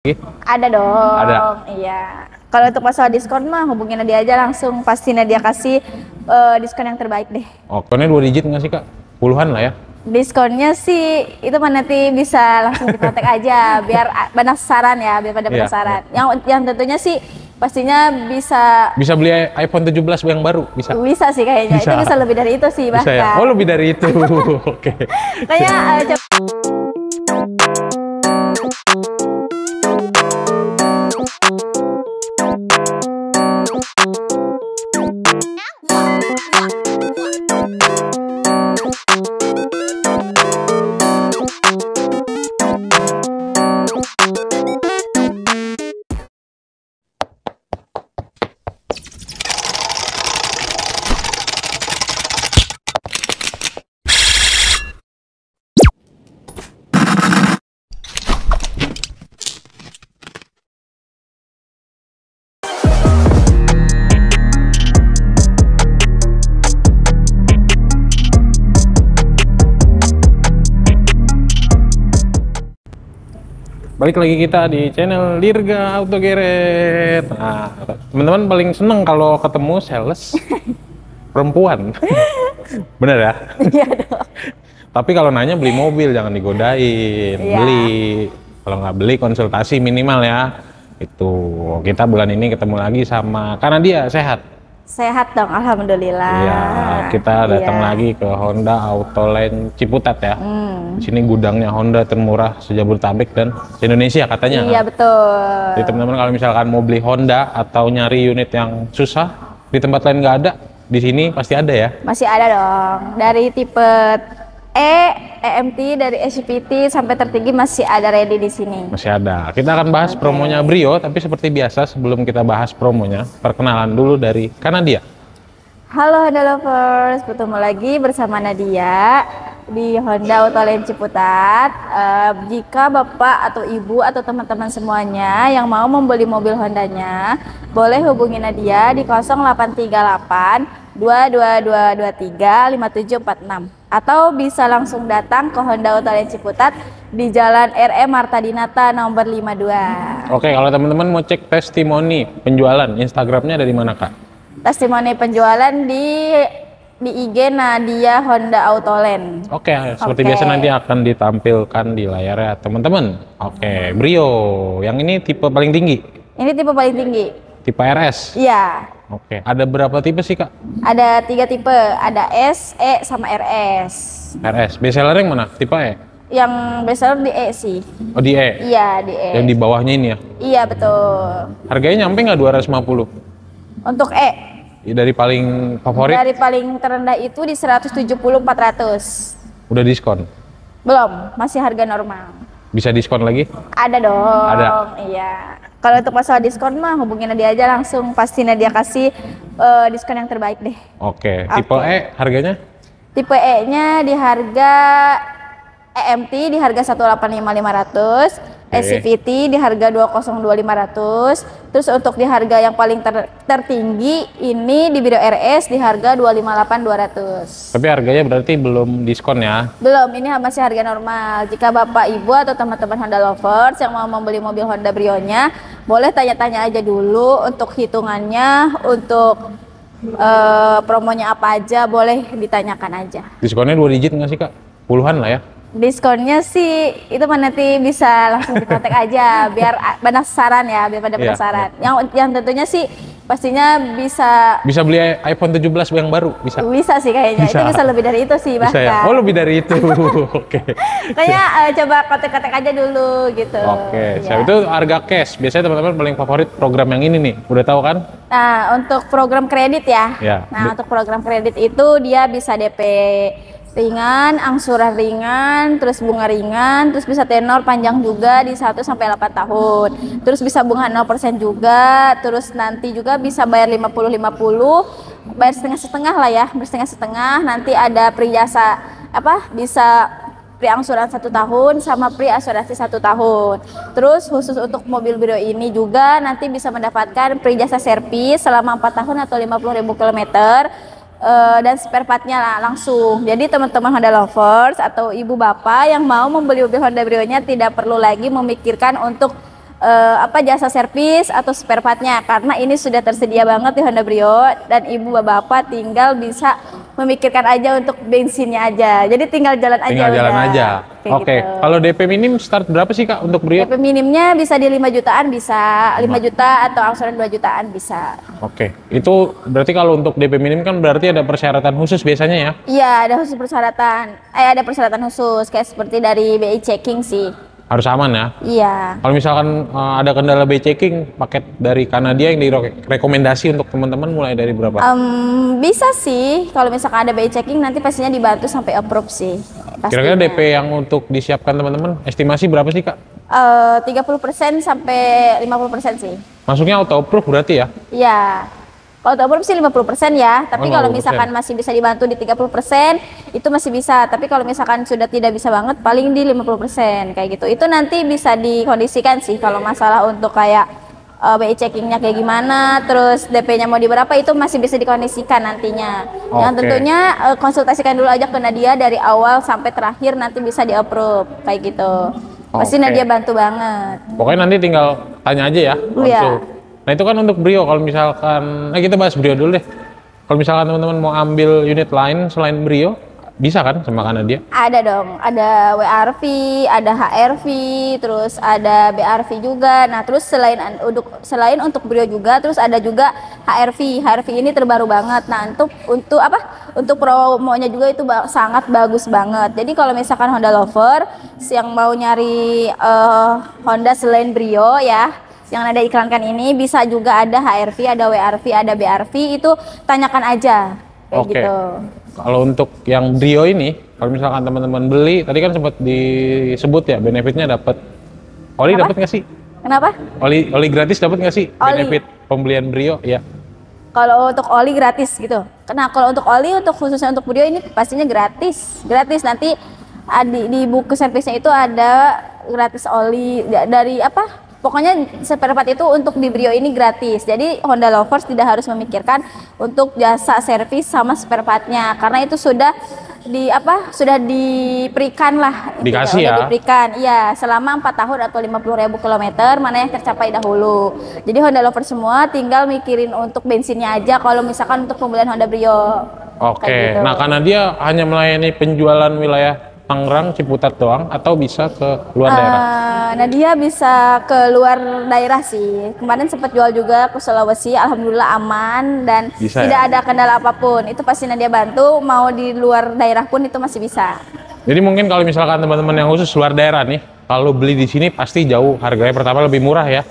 Ada dong. Ada. Iya. Kalau untuk masalah diskon mah hubungin Nadia aja langsung, pasti Nadia kasih diskon yang terbaik deh. Oh, diskonnya 2 digit nggak sih Kak? Puluhan lah ya? Diskonnya sih itu mah nanti bisa langsung dikontak aja biar penasaran ya, biar pada Iya, penasaran. Yang tentunya sih pastinya bisa beli iPhone 17 yang baru, bisa? bisa sih kayaknya. Bisa. Itu bisa lebih dari itu sih Bisa ya? bahkan. Oh, lebih dari itu. Oke. Kayaknya Balik lagi kita di channel Dirga Auto Geret. Nah, teman-teman paling seneng kalau ketemu sales perempuan. Bener ya? iya dong. Tapi kalau nanya beli mobil jangan digodain. Iya. Beli. Kalau nggak beli konsultasi minimal ya. Itu kita bulan ini ketemu lagi sama karena dia sehat. Sehat dong, alhamdulillah. Iya, kita datang Iya. lagi ke Honda Autoland Ciputat ya. Di sini gudangnya Honda termurah se-Jabodetabek dan se-Indonesia katanya. Iya kan? betul. Jadi teman-teman kalau misalkan mau beli Honda atau nyari unit yang susah di tempat lain nggak ada, di sini pasti ada ya. Masih ada dong. Dari tipe E, EMT, dari SUVT sampai tertinggi masih ada ready di sini. Masih ada. Kita akan bahas promonya Brio, tapi seperti biasa sebelum kita bahas promonya, perkenalan dulu dari Kanadia. Halo Honda Lovers, bertemu lagi bersama Nadia di Honda Autoland Ciputat. Jika Bapak atau Ibu atau teman-teman semuanya yang mau membeli mobil Hondanya, boleh hubungi Nadia di 0838 22223 5746 atau bisa langsung datang ke Honda Autoland Ciputat di Jalan RE Marta Dinata nomor 52. Oke, kalau teman-teman mau cek testimoni penjualan, Instagramnya dari mana Kak? Testimoni penjualan di IG Nadia Honda Autoland. Oke, seperti Oke. biasa nanti akan ditampilkan di layarnya teman-teman. Oke, Brio, yang ini tipe paling tinggi, Ini tipe paling tinggi. tipe RS. Iya, Oke, ada berapa tipe sih Kak? ada 3 tipe, ada S, E, sama RS. RS, bestseller yang mana? Tipe E? Yang bestseller di E sih. Oh di E? Iya, di E. Yang di bawahnya ini ya? Iya, betul. Harganya nyampe nggak 250? Untuk E, Ya, dari paling favorit dari paling terendah itu di 170-400. udah diskon. Belum, masih harga normal. Bisa diskon lagi? Ada dong. Ada. Iya. Kalau untuk masalah diskon mah hubungin Nadia aja langsung, pasti Nadia kasih diskon yang terbaik deh. Oke, tipe Oke. E harganya? Tipe E-nya di harga EMT di harga 185.500, SCVT di harga 202.500. Terus untuk di harga yang paling tertinggi ini di Biro RS di harga 258.200. Tapi harganya berarti belum diskon ya? Belum, ini masih harga normal. Jika Bapak Ibu atau teman-teman Honda Lovers yang mau membeli mobil Honda Brio-nya, boleh tanya-tanya aja dulu untuk hitungannya, untuk promonya apa aja, boleh ditanyakan aja. Diskonnya 2 digit nggak sih Kak? Puluhan lah ya? Diskonnya sih itu mah nanti bisa langsung dikontak aja biar penasaran ya, biar pada Iya, penasaran. Yang tentunya sih pastinya bisa Bisa beli iPhone 17 yang baru? Bisa? bisa sih kayaknya. Bisa. Itu bisa lebih dari itu sih Bisa ya? bahkan. Oh lebih dari itu. Oke. Kayaknya coba kontak-kontak aja dulu gitu. Oke, Ya. siap. Itu harga cash. Biasanya teman-teman paling favorit program yang ini nih. Udah tahu kan? Nah, untuk program kredit ya. Ya. Nah, untuk program kredit itu dia bisa DP ringan, angsuran ringan, terus bunga ringan, terus bisa tenor panjang juga di 1 sampai 8 tahun. Terus bisa bunga 0% juga, terus nanti juga bisa bayar 50-50, bayar setengah-setengah lah ya, bersetengah-setengah. Nanti ada pri jasa bisa pri angsuran 1 tahun sama pri asuransi 1 tahun. Terus khusus untuk mobil Brio ini juga nanti bisa mendapatkan pri jasa servis selama 4 tahun atau 50.000 kilometer. Dan spare partnya langsung. Jadi teman-teman Honda Lovers atau ibu bapak yang mau membeli mobil Honda Brio-nya tidak perlu lagi memikirkan untuk jasa servis atau spare partnya, karena ini sudah tersedia banget di Honda Brio dan ibu bapak tinggal bisa memikirkan aja untuk bensinnya aja, jadi tinggal jalan aja. Oke. Gitu. Kalau DP minim start berapa sih Kak untuk Brio? DP minimnya bisa di 5 jutaan, bisa 5 juta atau angsuran 2 jutaan bisa. Oke, itu berarti kalau untuk DP minim kan berarti ada persyaratan khusus biasanya ya? Iya, ada khusus persyaratan, ada persyaratan khusus kayak seperti dari BI checking sih. Harus aman ya? Iya. Kalau misalkan ada kendala BI checking, paket dari Kanadia yang direkomendasi untuk teman-teman mulai dari berapa? Bisa sih, kalau misalkan ada BI checking nanti pastinya dibantu sampai approve sih. Kira-kira DP yang untuk disiapkan teman-teman, estimasi berapa sih Kak? 30% sampai 50% sih. Masuknya auto approve berarti ya? Iya. Kalau auto approve sih 50% ya, tapi Oh, kalau 50%. misalkan masih bisa dibantu di 30%, itu masih bisa. Tapi kalau misalkan sudah tidak bisa banget, paling di 50% kayak gitu. Itu nanti bisa dikondisikan sih kalau masalah untuk kayak BI checkingnya kayak gimana, terus DP-nya mau di berapa, itu masih bisa dikondisikan nantinya. Yang Oke. tentunya konsultasikan dulu aja ke Nadia dari awal sampai terakhir, nanti bisa di-approve kayak gitu. Pasti Oke. Nadia bantu banget. Pokoknya nanti tinggal tanya aja ya, Iya. konsul. Nah itu kan untuk Brio, kalau misalkan, kita bahas Brio dulu deh. Kalau misalkan teman-teman mau ambil unit lain selain Brio, bisa kan sama Kanadia? Ada dong, ada WRV, ada HRV, terus ada BRV juga. Nah, terus selain untuk Brio juga, terus ada juga HRV. HRV ini terbaru banget. Nah, Untuk promonya juga itu sangat bagus banget. Jadi kalau misalkan Honda lover yang mau nyari Honda selain Brio ya, yang ada iklankan ini, bisa juga ada HRV, ada WRV, ada BRV, itu tanyakan aja kayak Oke. gitu. Kalau untuk yang Brio ini, kalau misalkan teman-teman beli, tadi kan sempat disebut ya benefitnya dapat oli, Apa? dapat nggak sih? Kenapa? Oli gratis dapat nggak sih? Oli. Benefit pembelian Brio ya. Kalau untuk oli gratis gitu. Nah, kalau untuk oli khususnya untuk Brio ini pastinya gratis. Gratis nanti di buku servisnya itu ada gratis oli dari apa? Pokoknya spare part itu untuk di Brio ini gratis. Jadi Honda lovers tidak harus memikirkan untuk jasa servis sama spare partnya, karena itu sudah diberikan lah. Dikasih Udah ya? diberikan, iya, selama 4 tahun atau 50.000 kilometer, mana yang tercapai dahulu. Jadi Honda lovers semua tinggal mikirin untuk bensinnya aja kalau misalkan untuk pembelian Honda Brio. Oke. Kayak gitu. Nah karena dia hanya melayani penjualan wilayah Tangerang, Ciputat doang, atau bisa ke luar daerah? Nah, dia bisa ke luar daerah sih. Kemarin sempat jual juga ke Sulawesi, alhamdulillah aman dan Bisa tidak ada kendala apapun. Itu pasti Nadia bantu, mau di luar daerah pun itu masih bisa. Jadi mungkin kalau misalkan teman-teman yang khusus luar daerah nih, kalau beli di sini pasti jauh harganya, pertama lebih murah ya.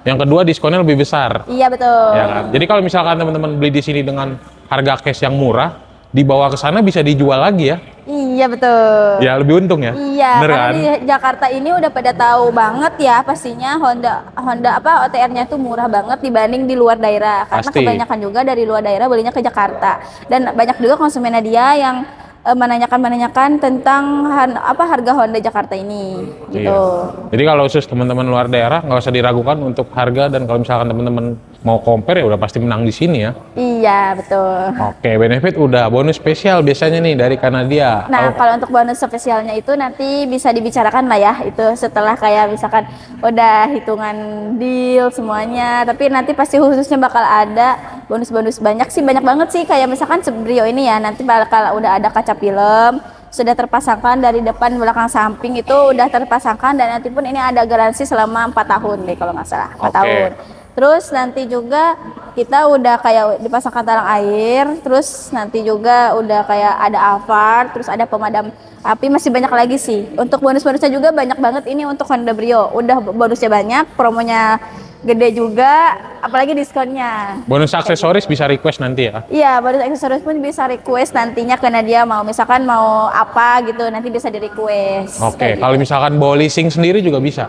Yang kedua diskonnya lebih besar. Iya betul. Ya kan? Jadi kalau misalkan teman-teman beli di sini dengan harga cash yang murah, dibawa ke sana bisa dijual lagi ya. Iya betul. Ya lebih untung ya. Iya, Bener karena kan? di Jakarta ini udah pada tahu banget ya pastinya Honda OTR-nya tuh murah banget dibanding di luar daerah. Karena Pasti. kebanyakan juga dari luar daerah belinya ke Jakarta. Dan banyak juga konsumen dia yang menanyakan tentang harga Honda Jakarta ini gitu. Iya. Jadi kalau khusus teman-teman luar daerah nggak usah diragukan untuk harga, dan kalau misalkan teman-teman mau compare ya udah pasti menang di sini ya. Iya, betul. Oke, benefit udah, bonus spesial biasanya nih dari Kanadia. Nah, kalau untuk bonus spesialnya itu nanti bisa dibicarakan lah ya, itu setelah kayak misalkan udah hitungan deal semuanya, tapi nanti pasti khususnya bakal ada bonus-bonus banyak banget sih, kayak misalkan Brio ini ya, nanti bakal udah ada kaca film, sudah terpasangkan dari depan, belakang, samping itu udah terpasangkan, dan nanti pun ini ada garansi selama 4 tahun deh kalau nggak salah, 4 Oke. tahun. Terus nanti juga kita udah kayak dipasangkan talang air, terus nanti juga udah kayak ada Alphard, terus ada pemadam api, masih banyak lagi sih. Untuk bonus-bonusnya juga banyak banget ini untuk Honda Brio. Udah bonusnya banyak, promonya gede juga, apalagi diskonnya. bonus aksesoris bisa request nanti ya. Iya, bonus aksesoris pun bisa request nantinya ke Nadia, misalkan mau apa gitu, nanti bisa di request. Oke, kalau misalkan bawa leasing sendiri juga bisa.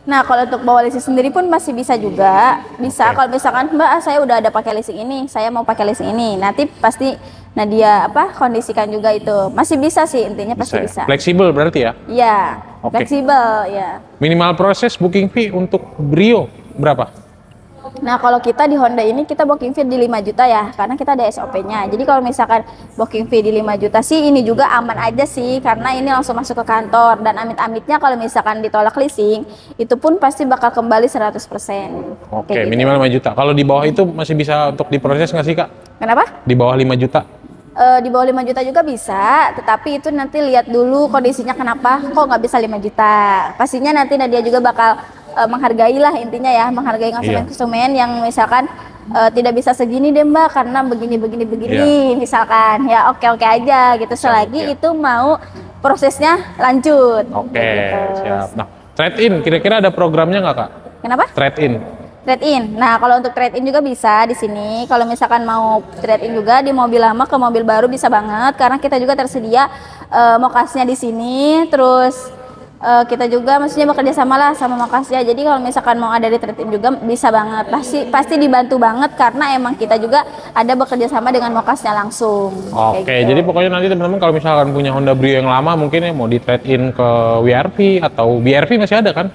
Nah, kalau untuk bawa leasing sendiri pun masih bisa juga. Bisa. Oke. Kalau misalkan Mbak, saya udah ada pakai leasing ini, saya mau pakai leasing ini. Nanti pasti Nadia kondisikan juga itu. Masih bisa sih, intinya pasti Ya? bisa. Fleksibel berarti ya. Iya, Oke. fleksibel ya. Minimal proses booking fee untuk Brio berapa? Nah, kalau kita di Honda ini kita booking fee di 5 juta ya, karena kita ada SOP-nya. Jadi kalau misalkan booking fee di 5 juta sih ini juga aman aja sih, karena ini langsung masuk ke kantor. Dan amit-amitnya kalau misalkan ditolak leasing, itu pun pasti bakal kembali 100%. Oke, Kayak gitu. minimal 5 juta. Kalau di bawah itu masih bisa untuk diproses nggak sih, Kak? Kenapa? Di bawah 5 juta? Di bawah 5 juta juga bisa, tetapi itu nanti lihat dulu kondisinya kenapa kok nggak bisa 5 juta. Pastinya nanti Nadia juga bakal menghargai lah, intinya ya, menghargai konsumen-konsumen yang misalkan tidak bisa segini deh Mbak karena begini misalkan. Ya oke aja gitu, selagi itu mau prosesnya lanjut. Oke, gitu. siap. Nah, trade-in kira-kira ada programnya nggak, Kak? Kenapa? Trade-in. Trade-in. Nah, kalau untuk trade-in juga bisa di sini. Kalau misalkan mau trade-in juga di mobil lama ke mobil baru bisa banget, karena kita juga tersedia mokasnya di sini. Terus kita juga maksudnya bekerja sama lah sama mokasnya. Jadi kalau misalkan mau ada di trade-in juga bisa banget. Pasti dibantu banget karena emang kita juga ada bekerja sama dengan mokasnya langsung. Oke, gitu. jadi pokoknya nanti teman-teman kalau misalkan punya Honda Brio yang lama mungkin ya mau di trade-in ke WRV atau BRV masih ada kan?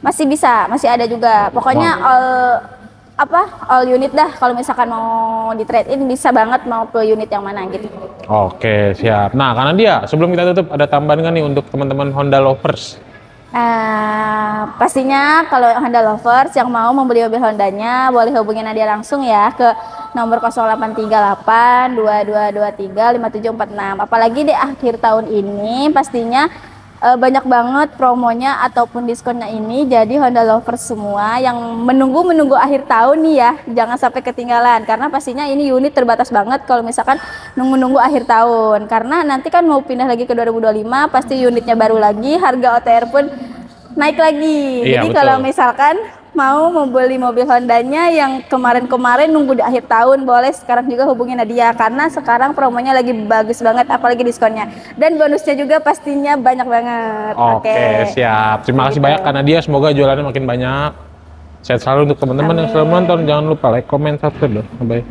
Masih bisa, masih ada juga. Pokoknya all unit dah. Kalau misalkan mau di trade in bisa banget mau ke unit yang mana gitu. Oke, siap. Nah, karena dia sebelum kita tutup ada tambahan kan nih untuk teman-teman Honda lovers. Pastinya kalau Honda lovers yang mau membeli mobil Hondanya boleh hubungi Nadia langsung ya ke nomor 0838 2223 5746. Apalagi di akhir tahun ini pastinya banyak banget promonya ataupun diskonnya ini, jadi Honda lovers semua yang menunggu akhir tahun nih ya, jangan sampai ketinggalan karena pastinya ini unit terbatas banget kalau misalkan nunggu akhir tahun, karena nanti kan mau pindah lagi ke 2025 pasti unitnya baru lagi, harga OTR pun naik lagi. Iya, Jadi betul. kalau misalkan mau membeli mobil Hondanya yang kemarin nunggu di akhir tahun, boleh sekarang juga hubungi Nadia karena sekarang promonya lagi bagus banget, apalagi diskonnya dan bonusnya juga pastinya banyak banget. Oke, siap. Terima kasih banyak karena dia, semoga jualannya makin banyak. Sehat selalu untuk teman-teman yang selalu menonton. Jangan lupa like, comment, subscribe. Bye.